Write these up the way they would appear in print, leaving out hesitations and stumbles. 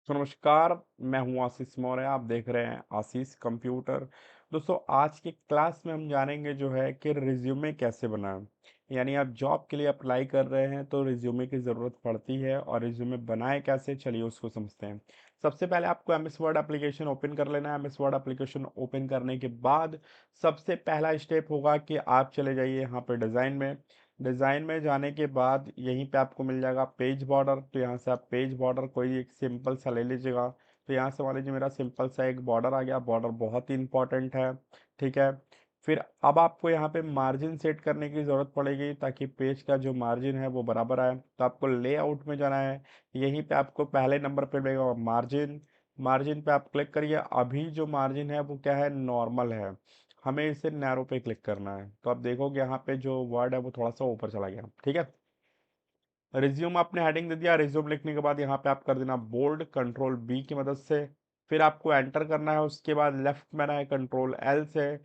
तो नमस्कार, मैं हूँ आशीष मौर्य, आप देख रहे हैं आशीष कंप्यूटर। दोस्तों, आज की क्लास में हम जानेंगे जो है कि रिज्यूमे कैसे बनाएं। यानी आप जॉब के लिए अप्लाई कर रहे हैं तो रिज्यूमे की ज़रूरत पड़ती है, और रिज्यूमे बनाए कैसे, चलिए उसको समझते हैं। सबसे पहले आपको एमएस वर्ड एप्लीकेशन ओपन कर लेना है। एमएस वर्ड एप्लीकेशन ओपन करने के बाद सबसे पहला स्टेप होगा कि आप चले जाइए यहाँ पे डिज़ाइन में। डिज़ाइन में जाने के बाद यहीं पे आपको मिल जाएगा पेज बॉर्डर। तो यहाँ से आप पेज बॉर्डर कोई एक सिंपल सा ले लीजिएगा। तो यहाँ से मान लीजिए मेरा सिंपल सा एक बॉर्डर आ गया। बॉर्डर बहुत ही इंपॉर्टेंट है, ठीक है। फिर अब आपको यहाँ पे मार्जिन सेट करने की ज़रूरत पड़ेगी ताकि पेज का जो मार्जिन है वो बराबर आए। तो आपको लेआउट में जाना है। यहीं पे आपको पहले नंबर पे मिलेगा मार्जिन। मार्जिन पे आप क्लिक करिए। अभी जो मार्जिन है वो क्या है, नॉर्मल है। हमें इसे नैरो पे क्लिक करना है। तो आप देखोगे यहाँ पे जो वर्ड है वो थोड़ा सा ऊपर चला गया, ठीक है। रिज्यूम आपने हेडिंग दे दिया। रिज्यूम लिखने के बाद यहाँ पे आप कर देना बोल्ड, कंट्रोल बी की मदद से। फिर आपको एंटर करना है। उसके बाद लेफ्ट में है कंट्रोल एल से।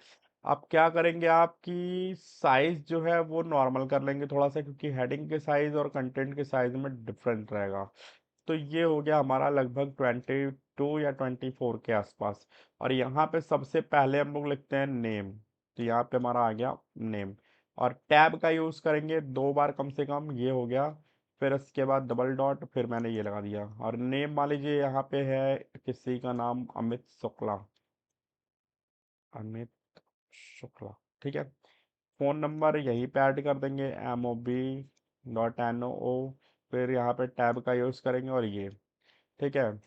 आप क्या करेंगे, आपकी साइज जो है वो नॉर्मल कर लेंगे थोड़ा सा, क्योंकि हेडिंग के साइज और कंटेंट के साइज में डिफरेंट रहेगा। तो ये हो गया हमारा लगभग 22 या 24 के आसपास। और यहाँ पे सबसे पहले हम लोग लिखते हैं नेम। तो यहाँ पे हमारा आ गया नेम। और टैब का यूज़ करेंगे 2 बार कम से कम, ये हो गया। फिर इसके बाद डबल डॉट, फिर मैंने ये लगा दिया। और नेम मान लीजिए यहाँ पे है किसी का नाम अमित शुक्ला। अमित शुक्ला, ठीक है। फ़ोन नंबर यहीं पे ऐड कर देंगे, MOB.NO। फिर यहाँ पे टैब का यूज़ करेंगे और ये, ठीक है।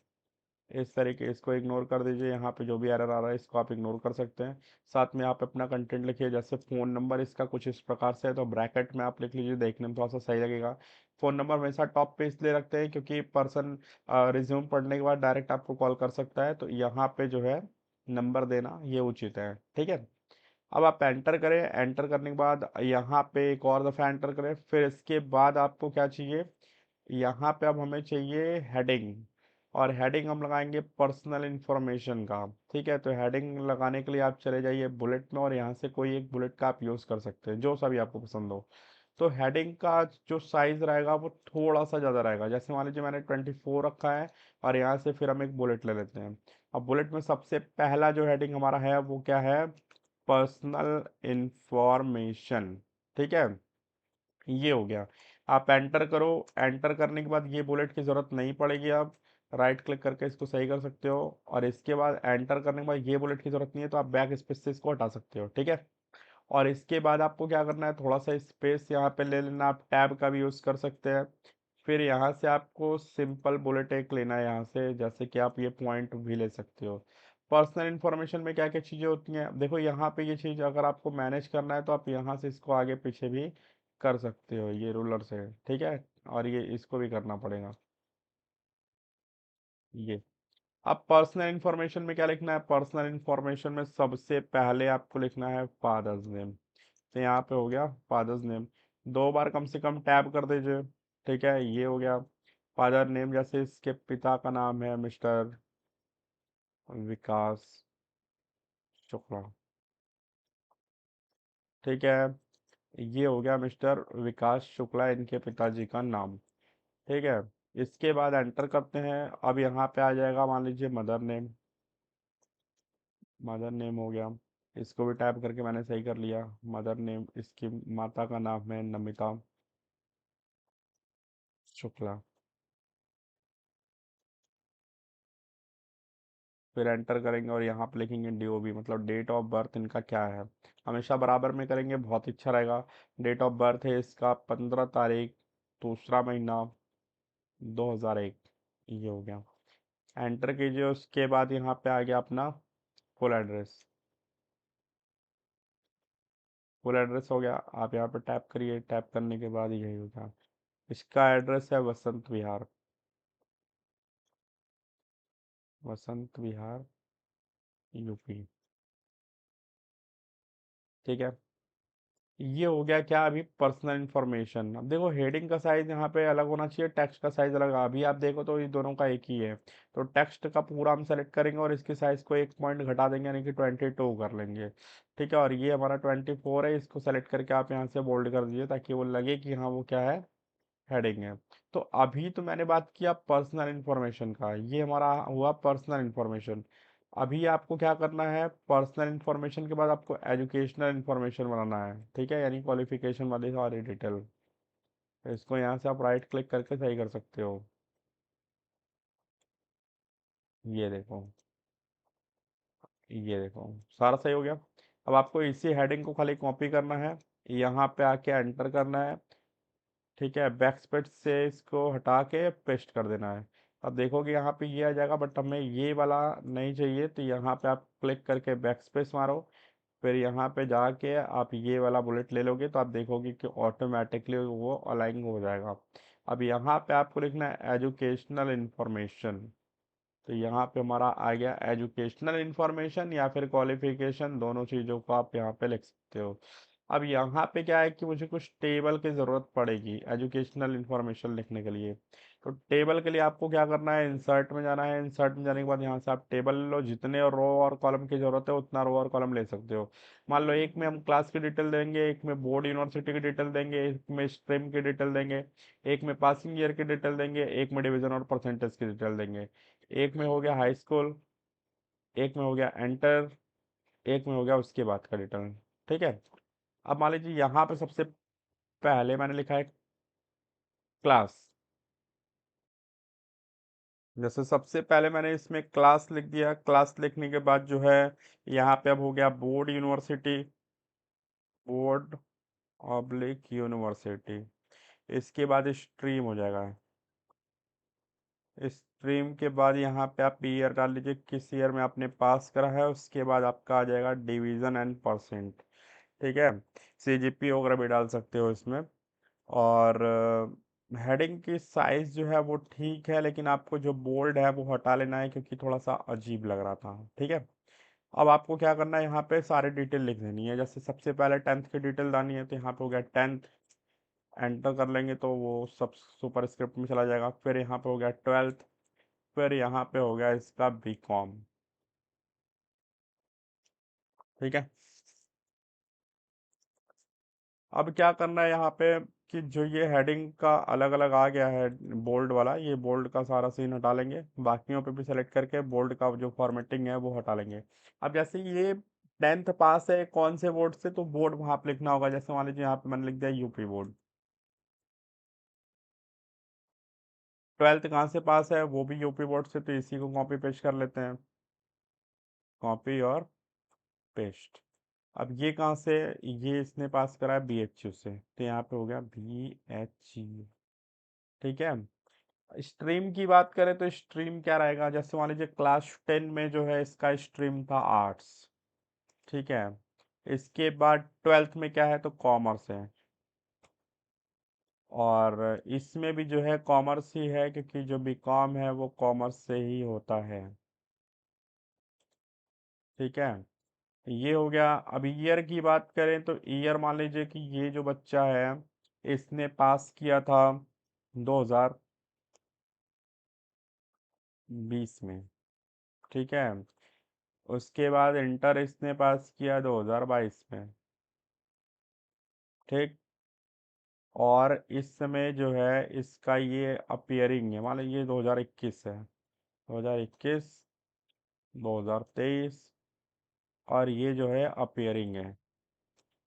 इस तरीके इसको इग्नोर कर दीजिए। यहाँ पे जो भी एरर आ रहा है इसको आप इग्नोर कर सकते हैं। साथ में आप अपना कंटेंट लिखिए। जैसे फ़ोन नंबर इसका कुछ इस प्रकार से है तो ब्रैकेट में आप लिख लीजिए, देखने में थोड़ा सा सही लगेगा। फ़ोन नंबर हमेशा टॉप पे इसलिए रखते हैं क्योंकि पर्सन रिज्यूम पढ़ने के बाद डायरेक्ट आपको कॉल कर सकता है। तो यहाँ पे जो है नंबर देना ये उचित है, ठीक है। अब आप एंटर करें। एंटर करने के बाद यहाँ पे एक और दफ़ा एंटर करें। फिर इसके बाद आपको क्या चाहिए, यहाँ पे अब हमें चाहिए हेडिंग। और हेडिंग हम लगाएंगे पर्सनल इंफॉर्मेशन का, ठीक है। तो हेडिंग लगाने के लिए आप चले जाइए बुलेट में, और यहाँ से कोई एक बुलेट का आप यूज़ कर सकते हैं जो सा भी आपको पसंद हो। तो हेडिंग का जो साइज रहेगा वो थोड़ा सा ज़्यादा रहेगा। जैसे मान लीजिए मैंने 24 रखा है। और यहाँ से फिर हम एक बुलेट ले लेते हैं। अब बुलेट में सबसे पहला जो हेडिंग हमारा है वो क्या है, पर्सनल इंफॉर्मेशन, ठीक है। ये हो गया। आप एंटर करो। एंटर करने के बाद ये बुलेट की ज़रूरत नहीं पड़ेगी। आप राइट क्लिक करके इसको सही कर सकते हो। और इसके बाद एंटर करने के बाद ये बुलेट की ज़रूरत नहीं है तो आप बैक स्पेस से इसको हटा सकते हो, ठीक है। और इसके बाद आपको क्या करना है, थोड़ा सा स्पेस यहाँ पे ले लेना। आप टैब का भी यूज़ कर सकते हैं। फिर यहाँ से आपको सिंपल बुलेट एक लेना है यहाँ से, जैसे कि आप ये पॉइंट भी ले सकते हो। पर्सनल इन्फॉर्मेशन में क्या क्या चीज़ें होती हैं, देखो यहाँ पे ये चीज़ अगर आपको मैनेज करना है तो आप यहाँ से इसको आगे पीछे भी कर सकते हो, ये रूलर से, ठीक है। और ये इसको भी करना पड़ेगा, ये। अब पर्सनल इन्फॉर्मेशन में क्या लिखना है, पर्सनल इन्फॉर्मेशन में सबसे पहले आपको लिखना है फादर्स नेम। तो यहाँ पे हो गया फादर्स नेम। 2 बार कम से कम टैब कर दीजिए, ठीक है। ये हो गया फादर नेम। जैसे इसके पिता का नाम है मिस्टर विकास शुक्ला, ठीक है। ये हो गया मिस्टर विकास शुक्ला, इनके पिताजी का नाम, ठीक है। इसके बाद एंटर करते हैं। अब यहाँ पे आ जाएगा मान लीजिए मदर नेम। मदर नेम हो गया। इसको भी टाइप करके मैंने सही कर लिया। मदर नेम, इसकी माता का नाम है नमिता शुक्ला। फिर एंटर करेंगे और यहाँ पे लिखेंगे DOB, मतलब डेट ऑफ बर्थ इनका क्या है। हमेशा बराबर में करेंगे, बहुत अच्छा रहेगा। डेट ऑफ बर्थ है इसका 15 तारीख, दूसरा महीना, 2001। ये हो गया। एंटर कीजिए। उसके बाद यहाँ पे आ गया अपना फुल एड्रेस। फुल एड्रेस हो गया। आप यहाँ पे टैप करिए। टैप करने के बाद यही होगा। इसका एड्रेस है वसंत विहार। वसंत विहार, UP, ठीक है। ये हो गया क्या, अभी पर्सनल इन्फॉर्मेशन। अब देखो हेडिंग का साइज यहाँ पे अलग होना चाहिए, टेक्स्ट का साइज अलग। अभी आप देखो तो ये दोनों का एक ही है। तो टेक्स्ट का पूरा हम सेलेक्ट करेंगे और इसके साइज को 1 पॉइंट घटा देंगे, यानी कि 22 कर लेंगे, ठीक है। और ये हमारा 24 है। इसको सेलेक्ट करके आप यहाँ से बोल्ड कर दीजिए ताकि वो लगे कि हाँ वो क्या है, हेडिंग है। तो अभी तो मैंने बात किया पर्सनल इन्फॉर्मेशन का, ये हमारा हुआ पर्सनल इन्फॉर्मेशन। अभी आपको क्या करना है, पर्सनल इन्फॉर्मेशन के बाद आपको एजुकेशनल इन्फॉर्मेशन बनाना है, ठीक है, यानी क्वालिफिकेशन वाली सारी डिटेल। इसको यहाँ से आप राइट क्लिक करके सही कर सकते हो। ये देखो, ये देखो, सारा सही हो गया। अब आपको इसी हेडिंग को खाली कॉपी करना है, यहाँ पे आके एंटर करना है, ठीक है, बैक स्पेस से इसको हटा के पेस्ट कर देना है। अब देखोगे यहाँ पे ये आ जाएगा, बट हमें ये वाला नहीं चाहिए, तो यहाँ पे आप क्लिक करके बैक स्पेस मारो, फिर यहाँ पे जाके आप ये वाला बुलेट ले लोगे, तो आप देखोगे कि ऑटोमेटिकली वो अलाइन हो जाएगा। अब यहाँ पे आपको लिखना है एजुकेशनल इंफॉर्मेशन, तो यहाँ पे हमारा आ गया एजुकेशनल इंफॉर्मेशन या फिर क्वालिफिकेशन, दोनों चीज़ों को आप यहाँ पे लिख सकते हो। अब यहाँ पे क्या है कि मुझे कुछ टेबल की ज़रूरत पड़ेगी एजुकेशनल इंफॉर्मेशन लिखने के लिए। तो टेबल के लिए आपको क्या करना है, इंसर्ट में जाना है, इंसर्ट में जाने के बाद यहाँ से आप टेबल लो, जितने रो और कॉलम की ज़रूरत है उतना रो और कॉलम ले सकते हो। मान लो एक में हम क्लास की डिटेल देंगे, एक में बोर्ड यूनिवर्सिटी की डिटेल देंगे, एक में स्ट्रीम की डिटेल देंगे, एक में पासिंग ईयर की डिटेल देंगे, एक में डिवीजन और परसेंटेज की डिटेल देंगे। एक में हो गया हाई स्कूल, एक में हो गया एंटर, एक में हो गया उसके बाद का रिटर्न, ठीक है। अब मान लीजिए यहाँ पे सबसे पहले मैंने लिखा है क्लास, जैसे सबसे पहले मैंने इसमें क्लास लिख दिया, क्लास लिखने के बाद जो है यहाँ पे अब हो गया board university, board oblique university, इसके बाद स्ट्रीम हो जाएगा। स्ट्रीम के बाद यहाँ पे आप ईयर डाल लीजिए, किस ईयर में आपने पास करा है, उसके बाद आपका आ जाएगा डिवीजन एंड परसेंट, ठीक है। सीजीपी वगैरह भी डाल सकते हो इसमें। और हेडिंग की साइज जो है वो ठीक है, लेकिन आपको जो बोल्ड है वो हटा लेना है, क्योंकि थोड़ा सा अजीब लग रहा था, ठीक है। अब आपको क्या करना है, यहाँ पे सारी डिटेल लिख देनी है, जैसे सबसे पहले 10th की डिटेल डालनी है, तो यहाँ पे हो गया 10th, एंटर कर लेंगे तो वो सब सुपर स्क्रिप्ट में चला जाएगा। फिर यहाँ पे हो गया 12th, फिर यहाँ पे हो गया इसका बीकॉम, ठीक है। अब क्या करना है यहाँ पे, कि जो ये हेडिंग का अलग अलग आ गया है बोल्ड वाला, ये बोल्ड का सारा सीन हटा लेंगे, बाकियों पे भी सेलेक्ट करके बोल्ड का जो फॉर्मेटिंग है वो हटा लेंगे। अब जैसे ये 10th पास है कौन से बोर्ड से, तो बोर्ड वहां पे लिखना होगा, जैसे मान लीजिए यहाँ पे मैंने लिख दिया यूपी बोर्ड। 12th कहाँ से पास है, वो भी यूपी बोर्ड से, तो इसी को कॉपी पेस्ट कर लेते हैं, कॉपी और पेस्ट। अब ये कहाँ से, ये इसने पास करा है बीएचयू से, तो यहाँ पे हो गया बीएचयू, ठीक है। स्ट्रीम की बात करें तो स्ट्रीम क्या रहेगा, जैसे मान लीजिए क्लास 10 में जो है इसका स्ट्रीम था आर्ट्स, ठीक है। इसके बाद 12th में क्या है, तो कॉमर्स है, और इसमें भी जो है कॉमर्स ही है, क्योंकि जो बीकॉम है वो कॉमर्स से ही होता है, ठीक है। ये हो गया। अब ईयर की बात करें तो ईयर मान लीजिए कि ये जो बच्चा है इसने पास किया था 2020 में, ठीक है। उसके बाद इंटर इसने पास किया 2022 में, ठीक। और इस समय जो है इसका ये अपीयरिंग है, मान लीजिए ये 2021 है, 2021, 2023, और ये जो है अपीयरिंग है,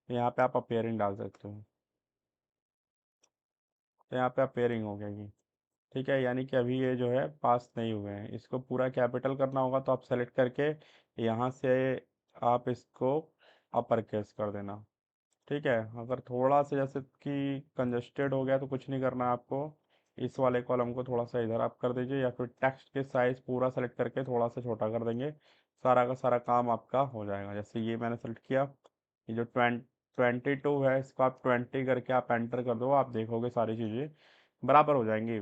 यहाँ पे आप अपीयरिंग डाल सकते हो, तो यहाँ पे अपीयरिंग हो गया ये, ठीक है, यानी कि अभी ये जो है पास नहीं हुए हैं। इसको पूरा कैपिटल करना होगा, तो आप सेलेक्ट करके यहाँ से आप इसको अपर केस कर देना, ठीक है। अगर थोड़ा सा जैसे कि कंजस्टेड हो गया तो कुछ नहीं करना है आपको, इस वाले कॉलम को थोड़ा सा इधर आप कर दीजिए, या फिर टेक्स्ट के साइज पूरा सेलेक्ट करके थोड़ा सा छोटा कर देंगे, सारा का सारा काम आपका हो जाएगा। जैसे ये मैंने सेलेक्ट किया, ये जो 22 है इसको आप 20 करके आप एंटर कर दो, आप देखोगे सारी चीज़ें बराबर हो जाएंगी।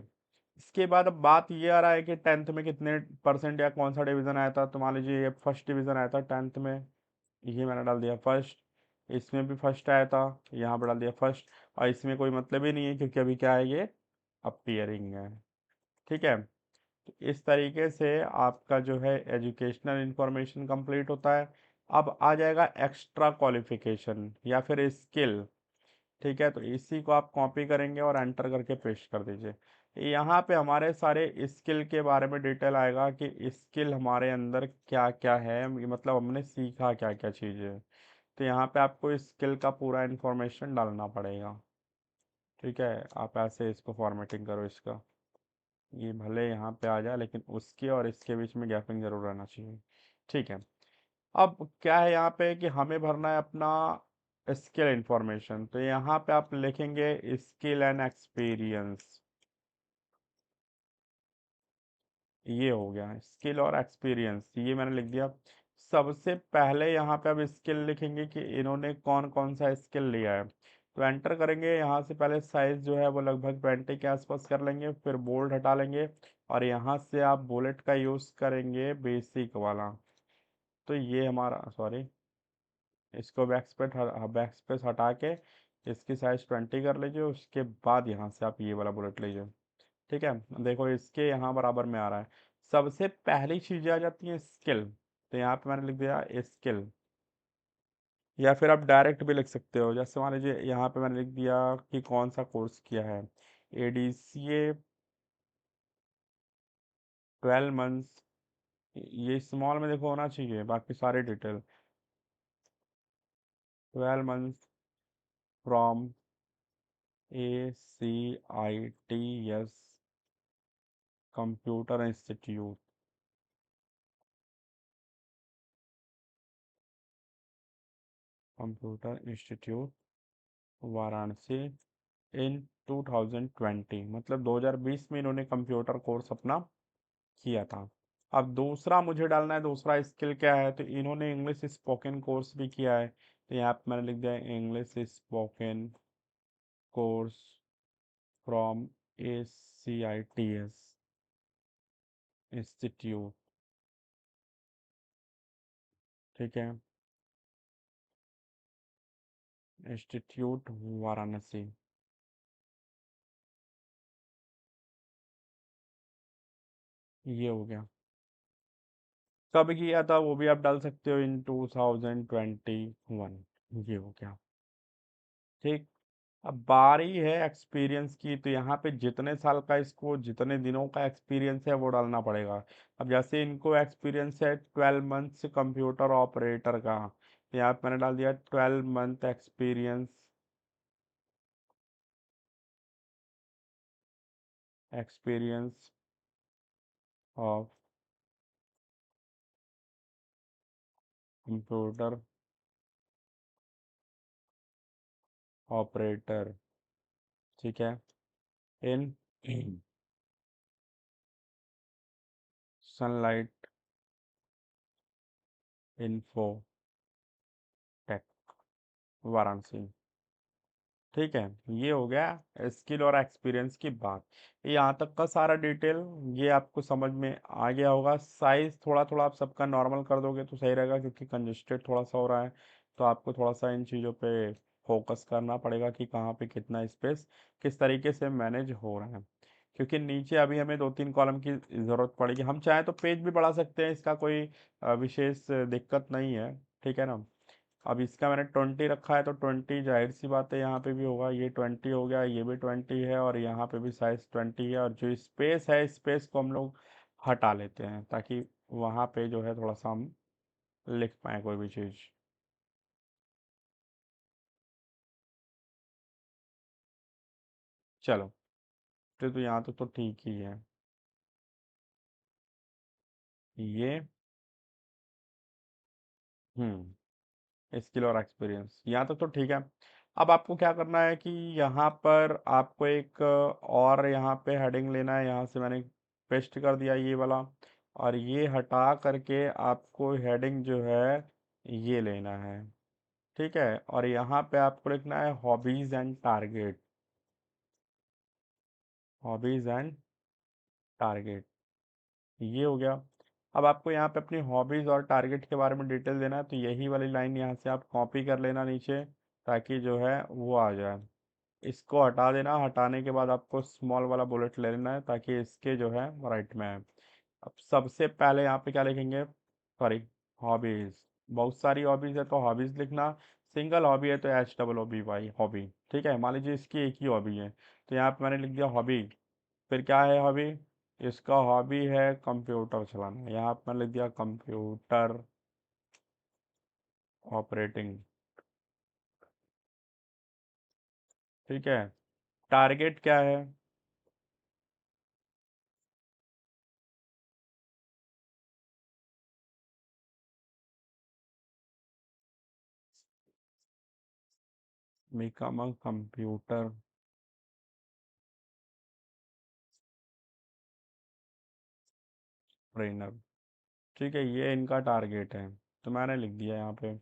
इसके बाद अब बात ये आ रहा है कि 10th में कितने परसेंट या कौन सा डिवीज़न आया था, तो मान लीजिए ये फर्स्ट डिवीज़न आया था 10th में, ये मैंने डाल दिया फर्स्ट, इसमें भी फर्स्ट आया था, यहाँ पर डाल दिया फर्स्ट, और इसमें कोई मतलब ही नहीं है, क्योंकि अभी क्या है ये अपीयरिंग है, ठीक है। तो इस तरीके से आपका जो है एजुकेशनल इंफॉर्मेशन कंप्लीट होता है। अब आ जाएगा एक्स्ट्रा क्वालिफिकेशन या फिर स्किल, ठीक है। तो इसी को आप कॉपी करेंगे और एंटर करके पेस्ट कर दीजिए। यहाँ पे हमारे सारे स्किल के बारे में डिटेल आएगा कि स्किल हमारे अंदर क्या-क्या है, मतलब हमने सीखा क्या-क्या चीज़ें। तो यहाँ पे आपको स्किल का पूरा इन्फॉर्मेशन डालना पड़ेगा। ठीक है, आप ऐसे इसको फॉर्मेटिंग करो इसका। ये भले यहाँ पे आ जाए लेकिन उसके और इसके बीच में गैपिंग ज़रूर रहना चाहिए। ठीक है। अब क्या है यहाँ पे कि हमें भरना है अपना स्किल इन्फॉर्मेशन। तो यहाँ पे आप लिखेंगे स्किल एंड एक्सपीरियंस। ये हो गया स्किल और एक्सपीरियंस, ये मैंने लिख दिया। सबसे पहले यहाँ पे अब स्किल लिखेंगे कि इन्होंने कौन कौन सा स्किल लिया है। तो एंटर करेंगे, यहाँ से पहले साइज जो है वो लगभग 20 के आसपास कर लेंगे, फिर बोल्ड हटा लेंगे और यहाँ से आप बुलेट का यूज़ करेंगे बेसिक वाला। तो ये हमारा, सॉरी, इसको बैक स्पेस हटा के इसकी साइज 20 कर लीजिए। उसके बाद यहाँ से आप ये वाला बुलेट लीजिए। ठीक है, देखो इसके यहाँ बराबर में आ रहा है। सबसे पहली चीजें आ जाती हैं स्किल। तो यहाँ पे मैंने लिख दिया स्किल, या फिर आप डायरेक्ट भी लिख सकते हो। जैसे मान लीजिए यहाँ पे मैंने लिख दिया कि कौन सा कोर्स किया है, एडीसीए 12 मंथ्स। ये स्मॉल में देखो होना चाहिए, बाकी सारे detail. 12 months from ACITS computer institute, computer institute Varanasi in 2020, मतलब 2020 में इन्होंने कंप्यूटर कोर्स अपना किया था। अब दूसरा मुझे डालना है, दूसरा स्किल क्या है, तो इन्होंने इंग्लिश स्पोकन कोर्स भी किया है। तो यहाँ पे मैंने लिख दिया English spoken course from ACITS institute. ठीक है, इंस्टीट्यूट वाराणसी। ये हो गया। कब किया था वो भी आप डाल सकते हो, इन 2021। ये हो गया। ठीक। अब बारी है एक्सपीरियंस की। तो यहाँ पे जितने साल का, इसको जितने दिनों का एक्सपीरियंस है वो डालना पड़ेगा। अब जैसे इनको एक्सपीरियंस है 12 मंथ्स कंप्यूटर ऑपरेटर का, तो यहाँ पे मैंने डाल दिया 12 month experience, experience of computer operator. ठीक है, in Sunlight Info Tech Varanasi. ठीक है, ये हो गया स्किल और एक्सपीरियंस की बात। यहाँ तक का सारा डिटेल ये आपको समझ में आ गया होगा। साइज थोड़ा थोड़ा आप सबका नॉर्मल कर दोगे तो सही रहेगा, क्योंकि कंजेस्टेड थोड़ा सा हो रहा है। तो आपको थोड़ा सा इन चीज़ों पे फोकस करना पड़ेगा कि कहाँ पे कितना स्पेस किस तरीके से मैनेज हो रहा है, क्योंकि नीचे अभी हमें 2-3 कॉलम की ज़रूरत पड़ेगी। हम चाहें तो पेज भी बढ़ा सकते हैं, इसका कोई विशेष दिक्कत नहीं है। ठीक है ना। अब इसका मैंने 20 रखा है, तो 20 जाहिर सी बात है यहाँ पे भी होगा। ये 20 हो गया, ये भी 20 है और यहाँ पे भी साइज 20 है। और जो स्पेस है, स्पेस को हम लोग हटा लेते हैं ताकि वहाँ पे जो है थोड़ा सा हम लिख पाए कोई भी चीज़। चलो, तो यहाँ तो ठीक ही है। ये स्किल और एक्सपीरियंस यहाँ तक तो ठीक है। अब आपको क्या करना है कि यहाँ पर आपको एक और यहाँ पे हेडिंग लेना है। यहाँ से मैंने पेस्ट कर दिया ये वाला, और ये हटा करके आपको हेडिंग जो है ये लेना है। ठीक है, और यहाँ पे आपको लिखना है hobbies and target, hobbies and target. ये हो गया। अब आपको यहाँ पे अपनी हॉबीज और टारगेट के बारे में डिटेल देना है, तो यही वाली लाइन यहाँ से आप कॉपी कर लेना नीचे, ताकि जो है वो आ जाए। इसको हटा देना, हटाने के बाद आपको स्मॉल वाला बुलेट ले लेना है ताकि इसके जो है राइट में आए। अब सबसे पहले यहाँ पे क्या लिखेंगे, सॉरी, हॉबीज। बहुत सारी हॉबीज है तो हॉबीज लिखना, सिंगल हॉबी है तो HOOBY हॉबी। ठीक है, मान लीजिए इसकी एक ही हॉबी है, तो यहाँ पे मैंने लिख दिया हॉबी। फिर क्या है हॉबी? इसका हॉबी है कंप्यूटर चलाना। यहाँ पर लिख दिया कंप्यूटर ऑपरेटिंग। ठीक है। टारगेट क्या है? Become a computer trainer. ठीक है, ये इनका टारगेट है, तो मैंने लिख दिया यहाँ पे।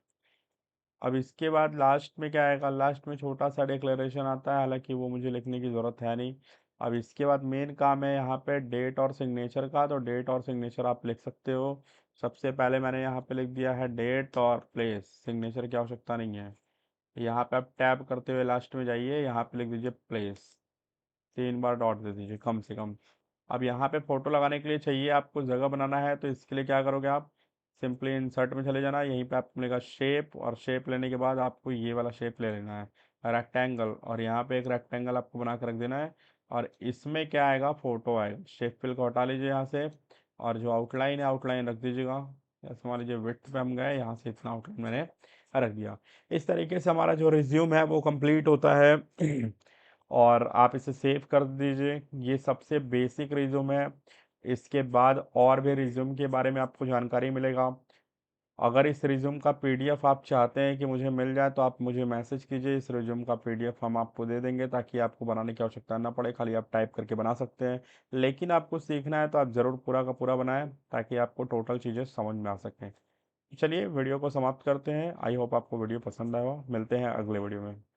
अब इसके बाद लास्ट में क्या आएगा? लास्ट में छोटा सा डिक्लेरेशन आता है, हालांकि वो मुझे लिखने की ज़रूरत है नहीं। अब इसके बाद मेन काम है यहाँ पे डेट और सिग्नेचर का, तो डेट और सिग्नेचर आप लिख सकते हो। सबसे पहले मैंने यहाँ पे लिख दिया है डेट और प्लेस, सिग्नेचर की आवश्यकता नहीं है। यहाँ पे आप टैब करते हुए लास्ट में जाइए, यहाँ पे लिख दीजिए प्लेस, 3 बार डॉट दे दीजिए कम से कम। अब यहाँ पे फोटो लगाने के लिए चाहिए आपको जगह बनाना है, तो इसके लिए क्या करोगे आप? सिंपली इंसर्ट में चले जाना, यहीं पे आपको मिलेगा शेप, और शेप लेने के बाद आपको ये वाला शेप ले लेना है रेक्टेंगल, और यहाँ पे एक रेक्टेंगल आपको बना के रख देना है। और इसमें क्या आएगा? फोटो आएगा। शेप फिल को हटा लीजिए यहाँ से, और जो आउटलाइन है आउटलाइन रख दीजिएगा। जैसे मान लीजिए विड्थ पे हम गए, यहाँ से इतना आउटलाइन मैंने रख दिया। इस तरीके से हमारा जो रिज्यूम है वो कंप्लीट होता है। और आप इसे सेव कर दीजिए। ये सबसे बेसिक रिज्यूम है। इसके बाद और भी रिज्यूम के बारे में आपको जानकारी मिलेगा। अगर इस रिज्यूम का पीडीएफ आप चाहते हैं कि मुझे मिल जाए, तो आप मुझे मैसेज कीजिए, इस रिज्यूम का पीडीएफ हम आपको दे देंगे, ताकि आपको बनाने की आवश्यकता ना पड़े, खाली आप टाइप करके बना सकते हैं। लेकिन आपको सीखना है तो आप ज़रूर पूरा का पूरा बनाएं, ताकि आपको टोटल चीज़ें समझ में आ सकें। चलिए वीडियो को समाप्त करते हैं। आई होप आपको वीडियो पसंद आया हो। मिलते हैं अगले वीडियो में।